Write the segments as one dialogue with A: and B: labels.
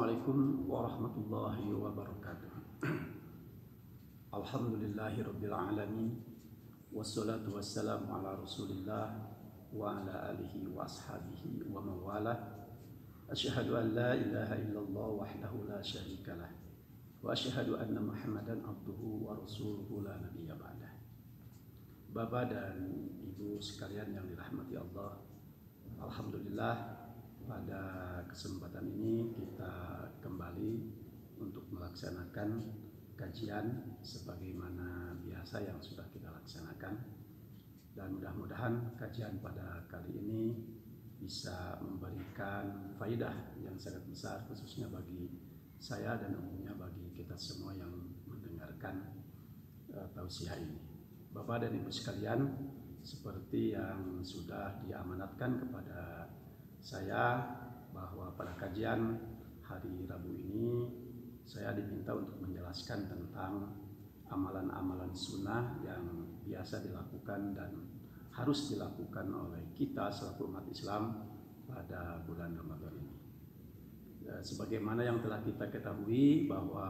A: Assalamualaikum warahmatullahi wabarakatuh. Alhamdulillahirabbil alamin. Wassalatu wassalamu ala Rasulillah wa ala alihi wa ashabihi wa mawalah. Asyhadu an la ilaha illallah wahdahu la syarikalah wa asyhadu anna Muhammadan abduhu wa rasuluhu la nabiyya ba'dah. Bapak dan Ibu sekalian yang dirahmati Allah, alhamdulillah pada kesempatan ini kita kembali untuk melaksanakan kajian sebagaimana biasa yang sudah kita laksanakan, dan mudah-mudahan kajian pada kali ini bisa memberikan faidah yang sangat besar khususnya bagi saya dan umumnya bagi kita semua yang mendengarkan tausiah ini. Bapak dan Ibu sekalian, seperti yang sudah diamanatkan kepada saya bahwa pada kajian hari Rabu ini saya diminta untuk menjelaskan tentang amalan-amalan sunnah yang biasa dilakukan dan harus dilakukan oleh kita selaku umat Islam pada bulan Ramadan ini. Sebagaimana yang telah kita ketahui bahwa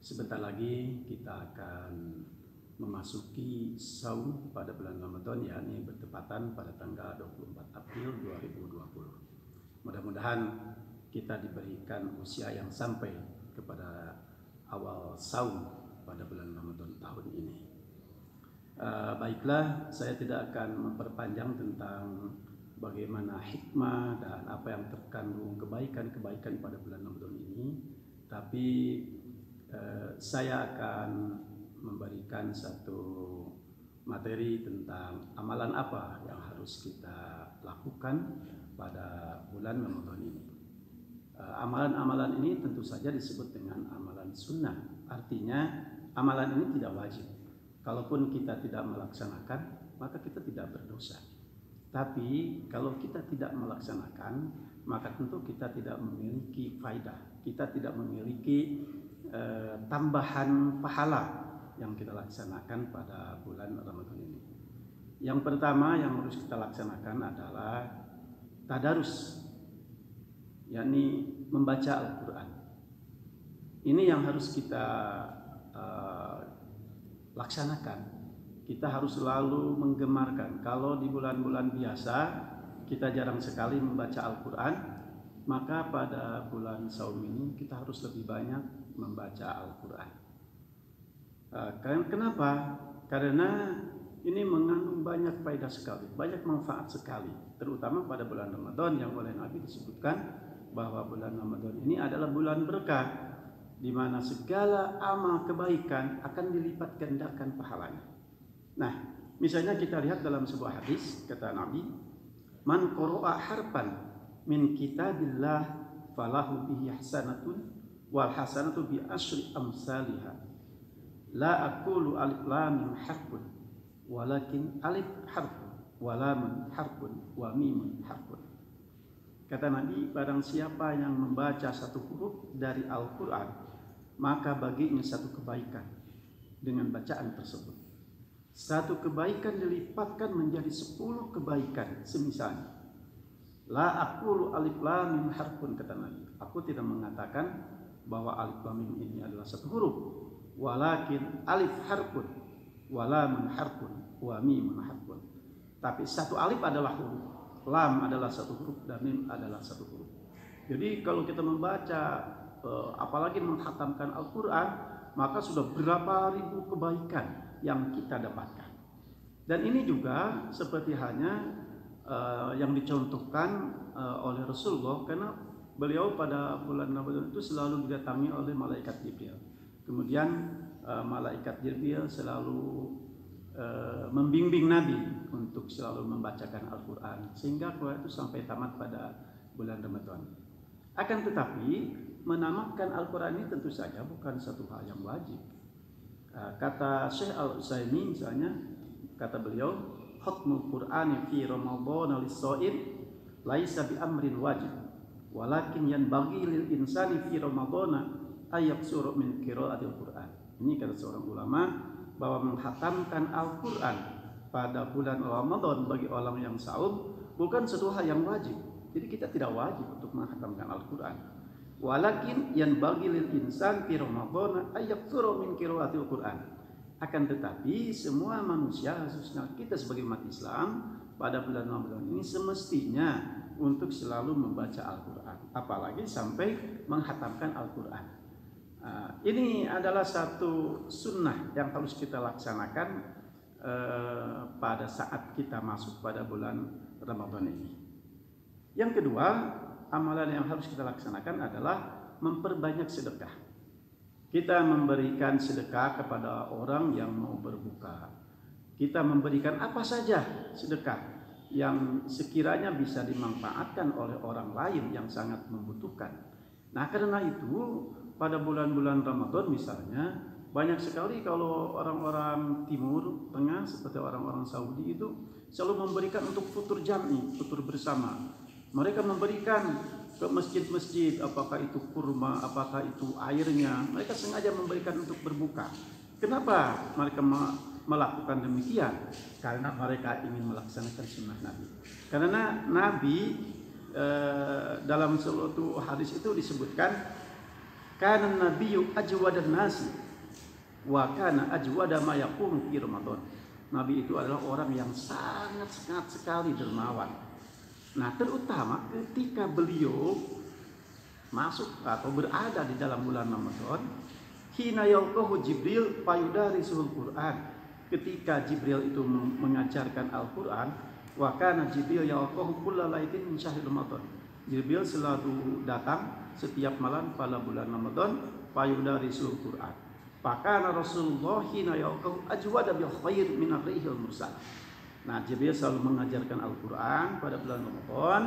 A: sebentar lagi kita akan memasuki saum pada bulan Ramadan, yakni bertepatan pada tanggal 24 April 2020. Mudah-mudahan kita diberikan usia yang sampai kepada awal saum pada bulan Ramadan tahun ini. Baiklah, saya tidak akan memperpanjang tentang bagaimana hikmah dan apa yang terkandung kebaikan-kebaikan pada bulan Ramadan ini, tapi saya akan memberikan satu materi tentang amalan apa yang harus kita lakukan pada bulan Ramadan ini. Amalan-amalan ini tentu saja disebut dengan amalan sunnah. Artinya amalan ini tidak wajib. Kalaupun kita tidak melaksanakan, maka kita tidak berdosa. Tapi kalau kita tidak melaksanakan, maka tentu kita tidak memiliki faidah. Kita tidak memiliki tambahan pahala yang kita laksanakan pada bulan Ramadan ini. Yang pertama yang harus kita laksanakan adalah tadarus, yakni membaca Al-Quran. Ini yang harus kita laksanakan. Kita harus selalu menggemarkan. Kalau di bulan-bulan biasa kita jarang sekali membaca Al-Quran, maka pada bulan saum ini kita harus lebih banyak membaca Al-Quran. Kenapa? Karena ini mengandung banyak faedah sekali, banyak manfaat sekali, terutama pada bulan Ramadan yang oleh Nabi disebutkan bahwa bulan Ramadan ini adalah bulan berkah, di mana segala amal kebaikan akan dilipat gandakan pahalanya. Nah, misalnya kita lihat dalam sebuah hadis, kata Nabi, "Man qara'a harfan min kitabillah falahu bihi hasanatun wal hasanatu bi asyri amsalihha. La aqulu alif lam mim harfun, walakin alif harfun, wa lam harfun, wa mim harfun." Kata Nabi, barang siapa yang membaca satu huruf dari Al-Quran, maka baginya satu kebaikan dengan bacaan tersebut. Satu kebaikan dilipatkan menjadi 10 kebaikan semisalnya. La aqulu alif lam mim harfun, kata Nabi. Aku tidak mengatakan bahwa alif lam mim ini adalah satu huruf. Walakin alif harfun, wa lam harfun, wa mim harfun. Tapi satu alif adalah huruf, lam adalah satu huruf, dan mim adalah satu huruf. Jadi kalau kita membaca, apalagi menghatamkan Al-Quran, maka sudah berapa ribu kebaikan yang kita dapatkan. Dan ini juga seperti hanya yang dicontohkan oleh Rasulullah, karena beliau pada bulan Ramadan itu selalu didatangi oleh malaikat Jibril. Kemudian malaikat Jibril selalu membimbing Nabi untuk selalu membacakan Al-Quran, sehingga Al-Quran itu sampai tamat pada bulan Ramadan. Akan tetapi menamatkan Al-Quran ini tentu saja bukan satu hal yang wajib. Kata Syekh Al-Utsaimin misalnya, kata beliau, "Khatmul Qur'ani fi Ramadan lis-shaim laisa bi amrin wajib, walakin yanbaghi lil insani fi Ramadan ayat surah min qiraatil Quran." Ini kata seorang ulama bahwa menghatamkan Al-Quran pada bulan Ramadan bagi orang yang saum bukan suatu hal yang wajib. Jadi kita tidak wajib untuk menghatamkan Al-Quran. Walakin yanbaghi lil insan fi Ramadan ay yaktsura min qiraatil Qur'an. Akan tetapi semua manusia, khususnya kita sebagai umat Islam, pada bulan Ramadan ini semestinya untuk selalu membaca Al-Quran, apalagi sampai menghatamkan Al-Quran. Ini adalah satu sunnah yang harus kita laksanakan pada saat kita masuk pada bulan Ramadan ini. Yang kedua, amalan yang harus kita laksanakan adalah memperbanyak sedekah. Kita memberikan sedekah kepada orang yang mau berbuka. Kita memberikan apa saja sedekah yang sekiranya bisa dimanfaatkan oleh orang lain yang sangat membutuhkan. Nah, karena itu pada bulan-bulan Ramadan misalnya, banyak sekali kalau orang-orang Timur Tengah seperti orang-orang Saudi itu selalu memberikan untuk futur jami, futur bersama. Mereka memberikan ke masjid-masjid, apakah itu kurma, apakah itu airnya. Mereka sengaja memberikan untuk berbuka. Kenapa mereka melakukan demikian? Karena mereka ingin melaksanakan sunnah Nabi. Karena Nabi dalam suatu hadis itu disebutkan, kana nabiyyu ajwadan nasi wa kana ajwada ma yakunu fi Ramadan. Nabi itu adalah orang yang sangat sekali dermawan. Nah, terutama ketika beliau masuk atau berada di dalam bulan Ramadan, hina yalqahu Jibril fayudarisuhul Qur'an. Ketika Jibril itu mengajarkan Al-Qur'an, wa kana Jibril yalqahu kullalaitin min syahril Ramadan. Jibril selalu datang setiap malam pada bulan Ramadan fayudarisuhul Qur'an. Fakana Rasulullah hina yalqahu ajwada bil khair min ar-rihil mursal. Nah, Jibril selalu mengajarkan Al-Quran pada bulan Ramadan.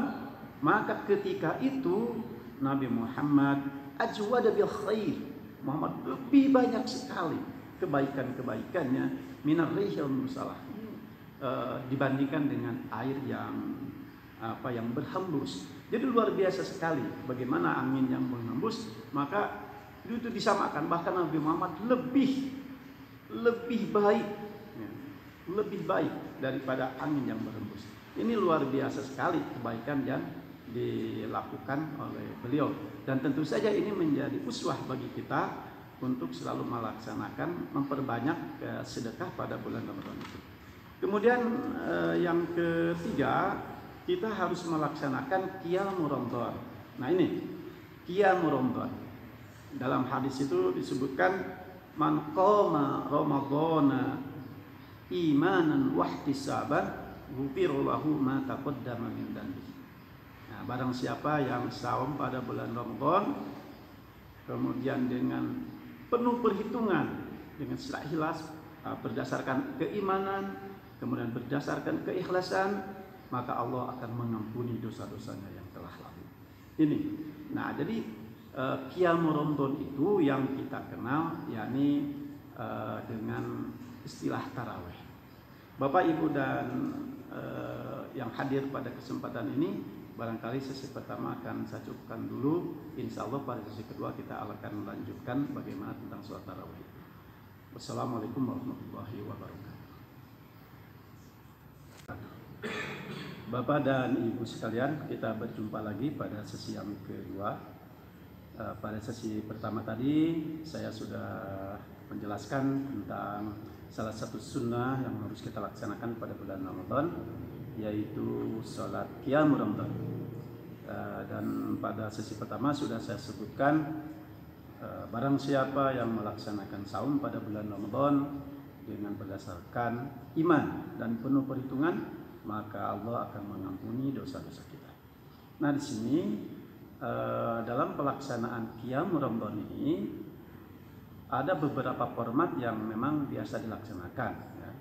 A: Maka ketika itu Nabi Muhammad ajwada bil khair, Muhammad lebih banyak sekali kebaikan-kebaikannya minar rihil mursalah, dibandingkan dengan air yang berhembus. Jadi luar biasa sekali bagaimana angin yang menghembus, maka itu disamakan, bahkan Nabi Muhammad lebih baik, lebih baik daripada angin yang berhembus. Ini luar biasa sekali kebaikan yang dilakukan oleh beliau, dan tentu saja ini menjadi uswah bagi kita untuk selalu melaksanakan memperbanyak sedekah pada bulan Ramadan itu. Kemudian yang ketiga, kita harus melaksanakan qiyamul Ramadan. Nah, ini qiyamul Ramadan. Dalam hadis itu disebutkan, man qama ramadhana imanan wahtisaban ghufira lahu ma taqaddama min dhanbihi. Nah, barang siapa yang saum pada bulan Ramadan kemudian dengan penuh perhitungan, dengan ikhlas, berdasarkan keimanan, kemudian berdasarkan keikhlasan, maka Allah akan mengampuni dosa-dosanya yang telah lalu. Ini. Nah, jadi qiyamul Ramadan itu yang kita kenal, yakni dengan istilah tarawih. Bapak, Ibu, dan yang hadir pada kesempatan ini, barangkali sesi pertama akan saya cukupkan dulu. Insya Allah pada sesi kedua kita akan melanjutkan bagaimana tentang sholat tarawih. Wassalamualaikum warahmatullahi wabarakatuh. Bapak dan Ibu sekalian, kita berjumpa lagi pada sesi yang kedua. Pada sesi pertama tadi saya sudah menjelaskan tentang salah satu sunnah yang harus kita laksanakan pada bulan Ramadan, yaitu sholat qiyamul Ramadan. Dan pada sesi pertama sudah saya sebutkan, barang siapa yang melaksanakan saum pada bulan Ramadan dengan berdasarkan iman dan penuh perhitungan, maka Allah akan mengampuni dosa-dosa kita. Nah, di sini dalam pelaksanaan qiyamul Ramadan ini ada beberapa format yang memang biasa dilaksanakan, ya.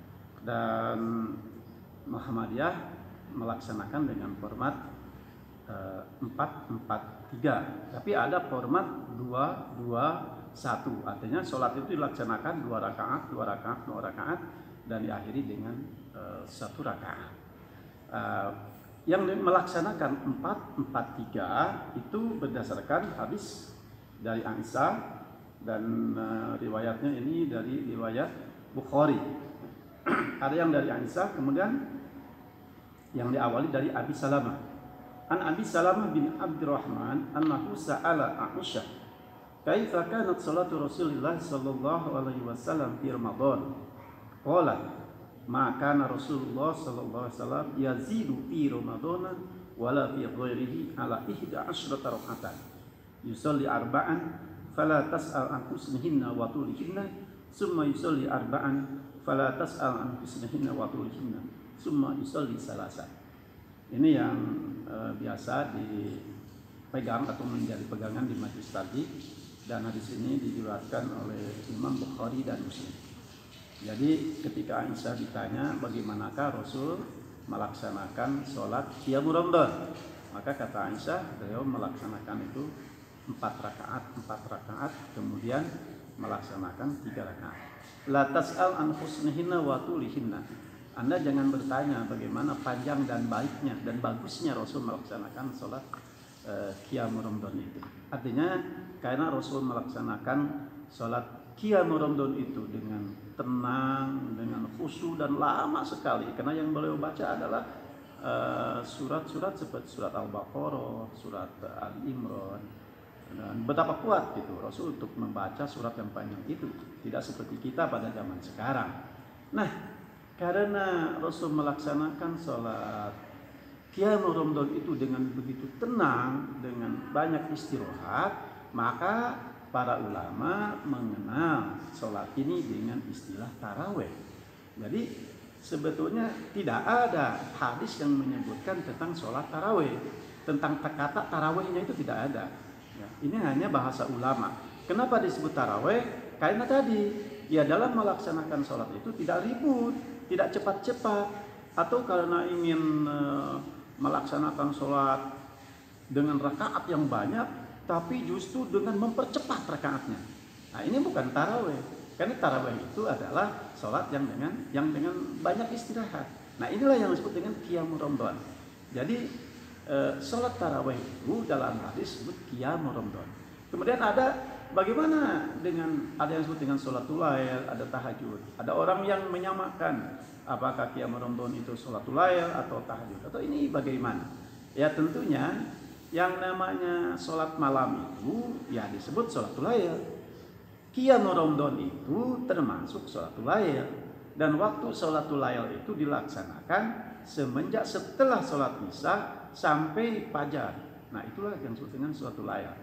A: Dan Muhammadiyah melaksanakan dengan format 4-4-3, tapi ada format 2-2-1, artinya sholat itu dilaksanakan 2 rakaat dan diakhiri dengan 1 rakaat. Yang melaksanakan 4-4-3 itu berdasarkan hadis dari Aisyah, dan riwayatnya ini dari riwayat Bukhari. Ada yang dari Aisyah, kemudian yang diawali dari Abi Salamah. An Abi Salamah bin Abdurrahman annahu sa'ala Aisyah kaifa kanat salatu Rasulillah sallallahu alaihi wasallam fi Ramadan. Qalat ma kana Rasulullah sallallahu alaihi wasallam yazidu fi Ramadan wala fi ghairihi ala 11 raka'atan. Yusalli arba'an fala tas'al an husnihinna wa tulihinna summa yusalli arba'an fala tas'al an husnihinna wa tulihinna summa yusalli salasa. Ini yang biasa dipegang atau menjadi pegangan di majelis tadi, dan hadis ini diriwayatkan oleh Imam Bukhari dan Muslim. Jadi ketika Aisyah ditanya bagaimanakah Rasul melaksanakan sholat qiyamul Ramadan, maka kata Aisyah beliau melaksanakan itu 4 rakaat, kemudian melaksanakan 3 rakaat. La tas'al an husnihinna wa tulihinna. Anda jangan bertanya bagaimana panjang dan baiknya dan bagusnya Rasul melaksanakan sholat qiyamul Ramadan itu. Artinya karena Rasul melaksanakan sholat qiyamul Ramadan itu dengan tenang, dengan khusyuk dan lama sekali. Karena yang beliau baca adalah surat-surat seperti surat Al-Baqarah, surat Al-Imran. Dan betapa kuat gitu Rasul untuk membaca surat yang panjang itu, tidak seperti kita pada zaman sekarang. Nah, karena Rasul melaksanakan sholat qiyamul Ramadan itu dengan begitu tenang, dengan banyak istirahat, maka para ulama mengenal sholat ini dengan istilah taraweh. Jadi sebetulnya tidak ada hadis yang menyebutkan tentang sholat taraweh, tentang kata tarawehnya itu tidak ada. Ya, ini hanya bahasa ulama. Kenapa disebut taraweh? Karena tadi ya dalam melaksanakan sholat itu tidak ribut, tidak cepat-cepat, atau karena ingin melaksanakan sholat dengan rakaat yang banyak, tapi justru dengan mempercepat rakaatnya. Nah, ini bukan taraweh, karena taraweh itu adalah sholat yang dengan banyak istirahat. Nah, inilah yang disebut dengan qiyamul Ramadan. Jadi sholat taraweh itu dalam hadis disebut qiyamul Ramadan. Kemudian bagaimana dengan ada yang disebut dengan sholatul lail, ada tahajud. Ada orang yang menyamakan apakah qiyamul Ramadan itu sholatul lail atau tahajud, atau ini bagaimana? Ya tentunya yang namanya sholat malam itu ya disebut sholatul lail. Qiyamul Ramadan itu termasuk sholatul lail, dan waktu sholatul lail itu dilaksanakan semenjak setelah sholat isya sampai fajar. Nah, itulah yang disebut dengan sholatul lail.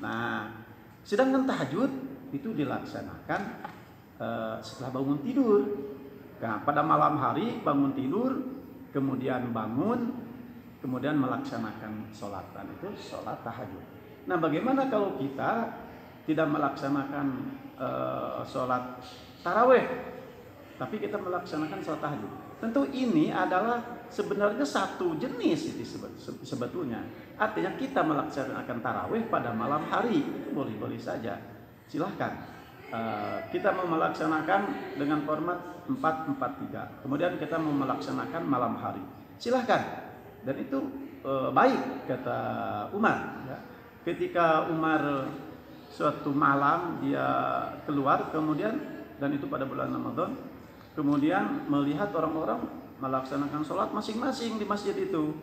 A: Nah, sedangkan tahajud itu dilaksanakan setelah bangun tidur. Nah, pada malam hari bangun tidur, kemudian bangun, kemudian melaksanakan sholat, dan itu sholat tahajud. Nah, bagaimana kalau kita tidak melaksanakan sholat taraweh, tapi kita melaksanakan sholat tahajud? Tentu ini adalah sebenarnya satu jenis itu sebetulnya. Artinya kita melaksanakan tarawih pada malam hari itu boleh-boleh saja, silahkan. Kita mau melaksanakan dengan format 4-4-3, kemudian kita mau melaksanakan malam hari, silahkan. Dan itu baik, kata Umar. Ya. Ketika Umar suatu malam dia keluar, kemudian dan itu pada bulan Ramadan, kemudian melihat orang-orang melaksanakan sholat masing-masing di masjid itu.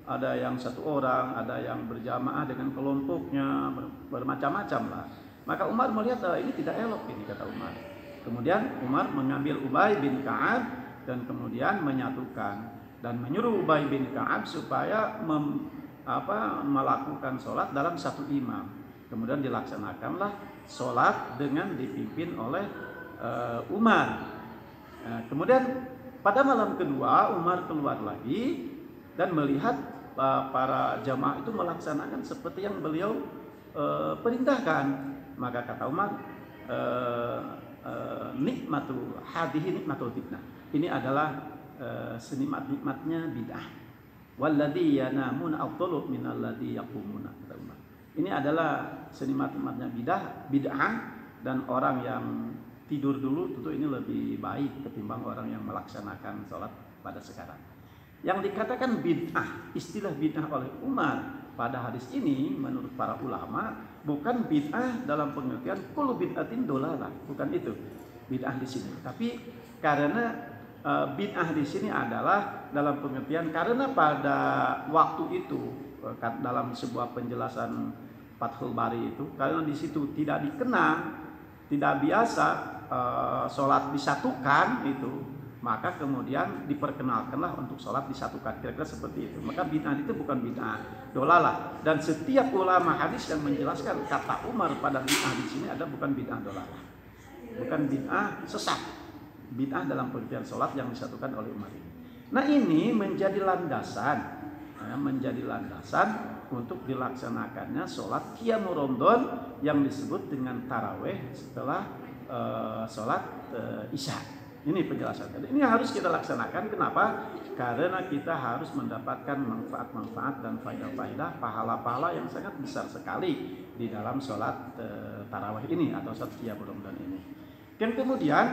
A: Ada yang satu orang, ada yang berjamaah dengan kelompoknya, bermacam-macam lah. Maka Umar melihat ini tidak elok ini, kata Umar. Kemudian Umar mengambil Ubay bin Ka'ab dan kemudian menyatukan dan menyuruh Ubay bin Ka'ab supaya melakukan sholat dalam satu imam. Kemudian dilaksanakanlah sholat dengan dipimpin oleh Umar. Nah, kemudian pada malam kedua Umar keluar lagi dan melihat para jamaah itu melaksanakan seperti yang beliau perintahkan. Maka kata Umar, nikmatu hadihi nikmatul fitnah. Ini adalah senikmat-nikmatnya bid'ah. Walladzi yanamuna afdalu minalladzi yaqumuna, kata Umar. Ini adalah senikmat-nikmatnya bid'ah, dan orang yang tidur dulu tentu ini lebih baik ketimbang orang yang melaksanakan sholat pada sekarang. Yang dikatakan bid'ah, istilah bid'ah oleh Umar pada hadis ini menurut para ulama bukan bid'ah dalam pengertian kullu bid'atin dolalah, bukan itu bid'ah di sini. Tapi karena bid'ah di sini adalah dalam pengertian karena pada waktu itu dalam sebuah penjelasan Fathul Bari itu, karena di situ tidak dikenal, tidak biasa sholat disatukan itu, maka kemudian diperkenalkanlah untuk sholat disatukan, kira-kira seperti itu. Maka bid'ah itu bukan bid'ah dolalah, dan setiap ulama hadis yang menjelaskan kata Umar pada bid'ah di sini ada bukan bid'ah dolalah, bukan bid'ah sesat, bid'ah dalam pengertian sholat yang disatukan oleh Umar ini. Nah ini menjadi landasan, untuk dilaksanakannya sholat qiyamul Ramadan yang disebut dengan taraweh setelah sholat isya. Ini penjelasan. Ini harus kita laksanakan. Kenapa? Karena kita harus mendapatkan manfaat-manfaat dan faedah-faedah, pahala-pahala yang sangat besar sekali di dalam sholat taraweh ini atau sholat qiyamul Ramadan ini. Dan kemudian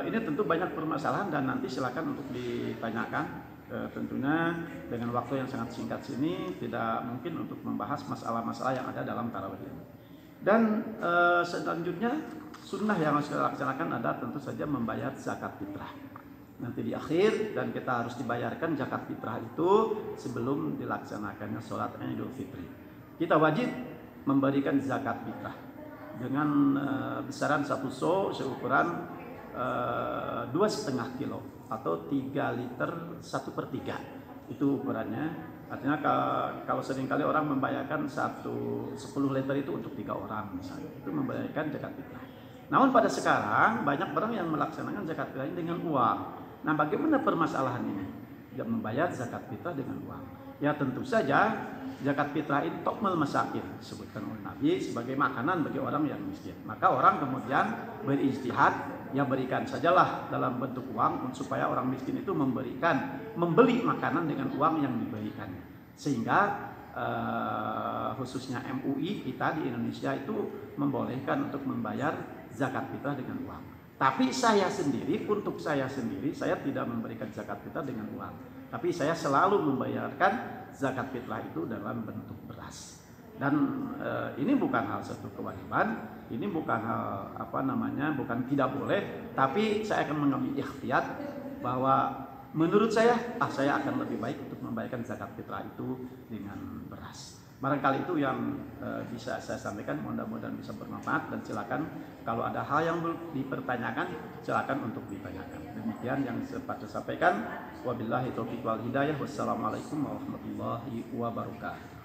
A: ini tentu banyak permasalahan dan nanti silakan untuk ditanyakan. Tentunya dengan waktu yang sangat singkat sini tidak mungkin untuk membahas masalah-masalah yang ada dalam tarawih ini. Dan selanjutnya sunnah yang harus kita laksanakan ada tentu saja membayar zakat fitrah. Nanti di akhir, dan kita harus dibayarkan zakat fitrah itu sebelum dilaksanakannya sholat Idul Fitri. Kita wajib memberikan zakat fitrah dengan besaran satu seukuran 2,5 kilo atau 3 liter 1/3 itu ukurannya. Artinya kalau seringkali orang membayarkan 10 liter itu untuk 3 orang misalnya, itu membayarkan zakat fitrah. Namun pada sekarang banyak orang yang melaksanakan zakat fitrah dengan uang. Nah bagaimana permasalahan ini? Tidak membayar zakat fitrah dengan uang. Ya tentu saja zakat fitrah itu tokmel masakin, disebutkan oleh Nabi sebagai makanan bagi orang yang miskin. Maka orang kemudian berijtihad, ya berikan sajalah dalam bentuk uang supaya orang miskin itu membeli makanan dengan uang yang diberikan. Sehingga khususnya MUI kita di Indonesia itu membolehkan untuk membayar zakat fitrah dengan uang. Tapi untuk saya sendiri saya tidak memberikan zakat fitrah dengan uang. Tapi saya selalu membayarkan zakat fitrah itu dalam bentuk beras. Dan ini bukan hal satu kewajiban, ini bukan hal bukan tidak boleh, tapi saya akan mengambil ikhtiyat bahwa menurut saya akan lebih baik untuk membayarkan zakat fitrah itu dengan beras. Barangkali itu yang bisa saya sampaikan, mudah-mudahan bisa bermanfaat, dan silakan kalau ada hal yang dipertanyakan silakan untuk ditanyakan. Demikian yang sempat saya sampaikan. Wabillahi taufiq wal hidayah. Wassalamualaikum warahmatullahi wabarakatuh.